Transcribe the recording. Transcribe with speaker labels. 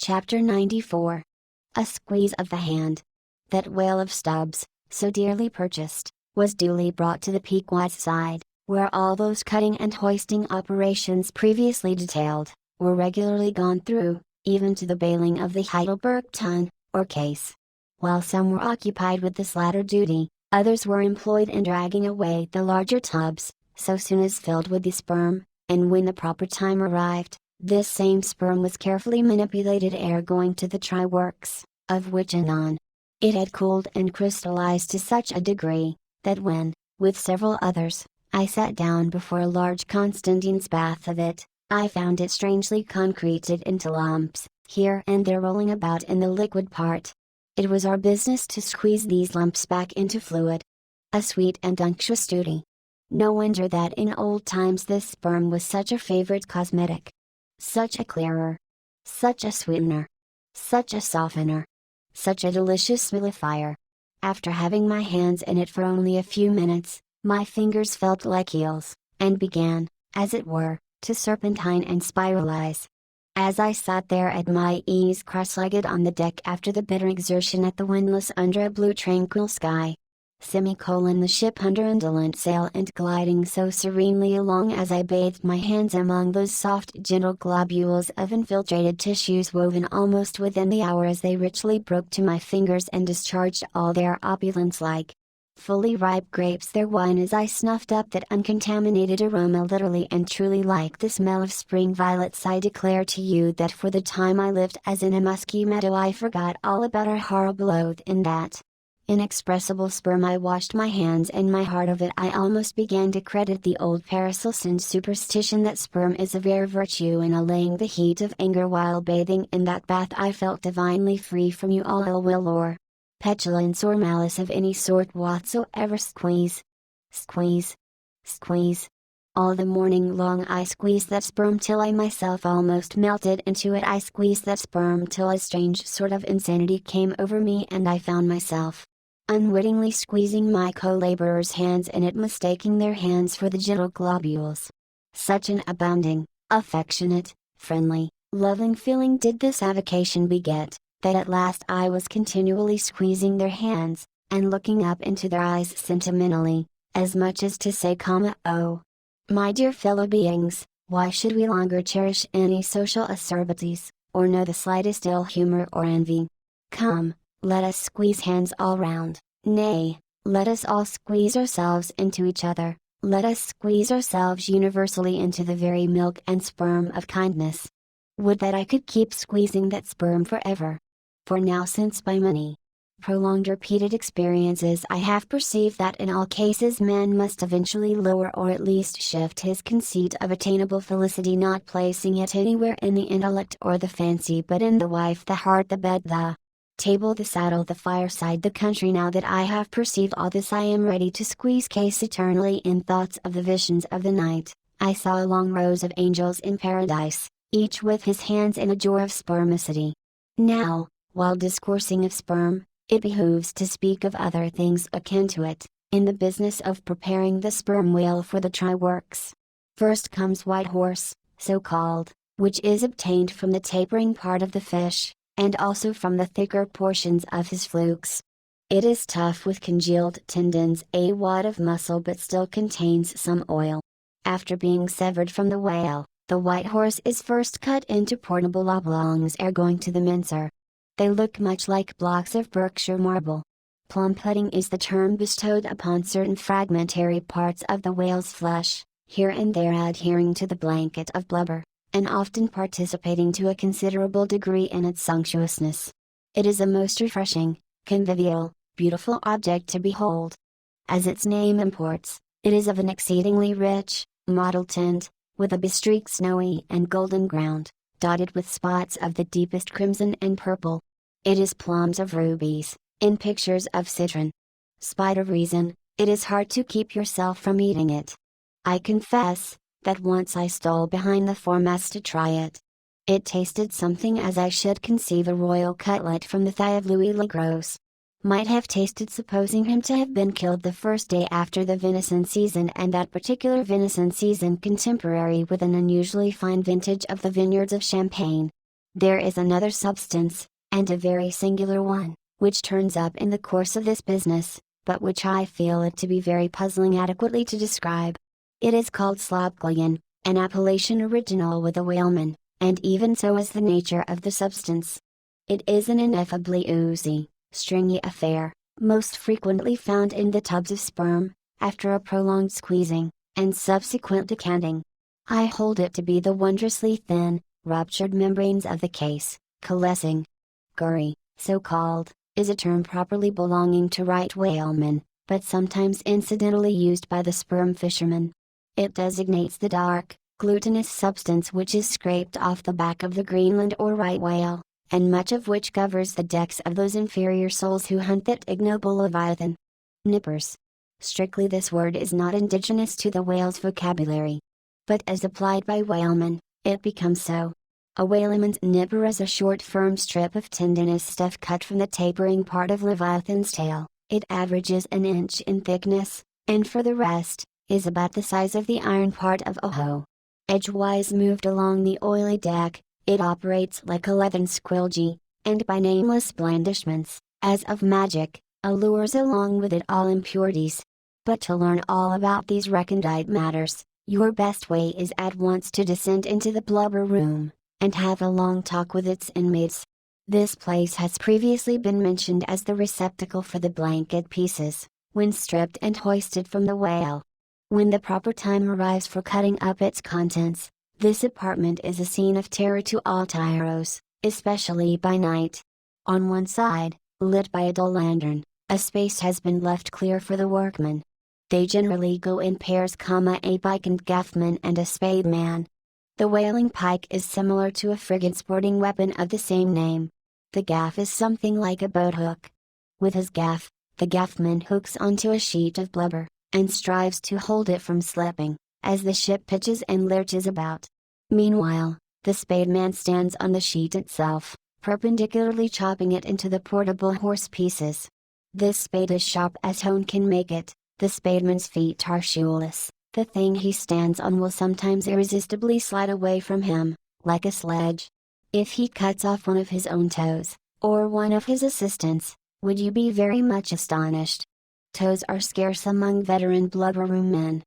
Speaker 1: Chapter 94. A squeeze of the hand. That whale of Stubbs, so dearly purchased, was duly brought to the Pequod's side, where all those cutting and hoisting operations previously detailed, were regularly gone through, even to the bailing of the Heidelberg tun, or case. While some were occupied with this latter duty, others were employed in dragging away the larger tubs, so soon as filled with the sperm, and when the proper time arrived, this same sperm was carefully manipulated ere going to the try-works, of which anon. It had cooled and crystallized to such a degree, that when, with several others, I sat down before a large Constantine's bath of it, I found it strangely concreted into lumps, here and there rolling about in the liquid part. It was our business to squeeze these lumps back into fluid. A sweet and unctuous duty. No wonder that in old times this sperm was such a favorite cosmetic. Such a clearer. Such a sweetener. Such a softener. Such a delicious vivifier. After having my hands in it for only a few minutes, my fingers felt like heels, and began, as it were, to serpentine and spiralize. As I sat there at my ease cross-legged on the deck after the bitter exertion at the windlass under a blue tranquil sky. The ship under indolent sail and gliding so serenely along as I bathed my hands among those soft gentle globules of infiltrated tissues woven almost within the hour as they richly broke to my fingers and discharged all their opulence like fully ripe grapes their wine as I snuffed up that uncontaminated aroma literally and truly like the smell of spring violets. I declare to you that for the time I lived as in a musky meadow I forgot all about our horrible oath in that inexpressible sperm. I washed my hands and my heart of it. I almost began to credit the old Paracelsian superstition that sperm is a rare virtue, and allaying the heat of anger while bathing in that bath I felt divinely free from you all ill will or petulance or malice of any sort whatsoever. Squeeze. Squeeze. Squeeze. All the morning long I squeezed that sperm till I myself almost melted into it. I squeezed that sperm till a strange sort of insanity came over me and I found myself unwittingly squeezing my co-laborers' hands in it, mistaking their hands for the gentle globules. Such an abounding, affectionate, friendly, loving feeling did this avocation beget, that at last I was continually squeezing their hands, and looking up into their eyes sentimentally, as much as to say, "Oh, my dear fellow beings, why should we longer cherish any social acerbities, or know the slightest ill humor or envy? Come, let us squeeze hands all round, nay, let us all squeeze ourselves into each other, let us squeeze ourselves universally into the very milk and sperm of kindness. Would that I could keep squeezing that sperm forever. For now, since by many prolonged repeated experiences I have perceived that in all cases man must eventually lower or at least shift his conceit of attainable felicity, not placing it anywhere in the intellect or the fancy but in the wife, the heart, the bed, the table, the saddle, the fireside, the country. Now that I have perceived all this, I am ready to squeeze case eternally in thoughts of the visions of the night. I saw a long rows of angels in paradise, each with his hands in a jar of spermacity. Now, while discoursing of sperm, it behooves to speak of other things akin to it, in the business of preparing the sperm whale for the try-works. First comes white horse, so called, which is obtained from the tapering part of the fish, and also from the thicker portions of his flukes. It is tough with congealed tendons, a wad of muscle, but still contains some oil. After being severed from the whale, the white horse is first cut into portable oblongs ere going to the mincer. They look much like blocks of Berkshire marble. Plum pudding is the term bestowed upon certain fragmentary parts of the whale's flesh, here and there adhering to the blanket of blubber, and often participating to a considerable degree in its sumptuousness. It is a most refreshing, convivial, beautiful object to behold. As its name imports, it is of an exceedingly rich, mottled tint, with a bestreaked snowy and golden ground, dotted with spots of the deepest crimson and purple. It is plums of rubies, in pictures of citron. Spite of reason, it is hard to keep yourself from eating it. I confess, that once I stole behind the foremast to try it. It tasted something as I should conceive a royal cutlet from the thigh of Louis le Gros. Might have tasted supposing him to have been killed the first day after the venison season, and that particular venison season contemporary with an unusually fine vintage of the vineyards of Champagne. There is another substance, and a very singular one, which turns up in the course of this business, but which I feel it to be very puzzling adequately to describe. It is called slopglayan, an appellation original with the whalemen, and even so is the nature of the substance. It is an ineffably oozy, stringy affair, most frequently found in the tubs of sperm, after a prolonged squeezing, and subsequent decanting. I hold it to be the wondrously thin, ruptured membranes of the case, coalescing. Gurry, so called, is a term properly belonging to right whalemen, but sometimes incidentally used by the sperm fishermen. It designates the dark, glutinous substance which is scraped off the back of the Greenland or right whale, and much of which covers the decks of those inferior souls who hunt that ignoble leviathan. Nippers. Strictly this word is not indigenous to the whale's vocabulary. But as applied by whalemen, it becomes so. A whaleman's nipper is a short firm strip of tendinous stuff cut from the tapering part of leviathan's tail. It averages an inch in thickness, and for the rest, is about the size of the iron part of a hoe. Edgewise moved along the oily deck, it operates like a leathern squilgee, and by nameless blandishments, as of magic, allures along with it all impurities. But to learn all about these recondite matters, your best way is at once to descend into the blubber room, and have a long talk with its inmates. This place has previously been mentioned as the receptacle for the blanket pieces, when stripped and hoisted from the whale. When the proper time arrives for cutting up its contents, this apartment is a scene of terror to all tyros, especially by night. On one side, lit by a dull lantern, a space has been left clear for the workmen. They generally go in pairs, a pike and gaffman and a spademan. The whaling pike is similar to a frigate sporting weapon of the same name. The gaff is something like a boat hook. With his gaff, the gaffman hooks onto a sheet of blubber, and strives to hold it from slipping, as the ship pitches and lurches about. Meanwhile, the spademan stands on the sheet itself, perpendicularly chopping it into the portable horse pieces. This spade is sharp as hone can make it. The spademan's feet are shoeless. The thing he stands on will sometimes irresistibly slide away from him, like a sledge. If he cuts off one of his own toes, or one of his assistants, would you be very much astonished? Toes are scarce among veteran blubber room men.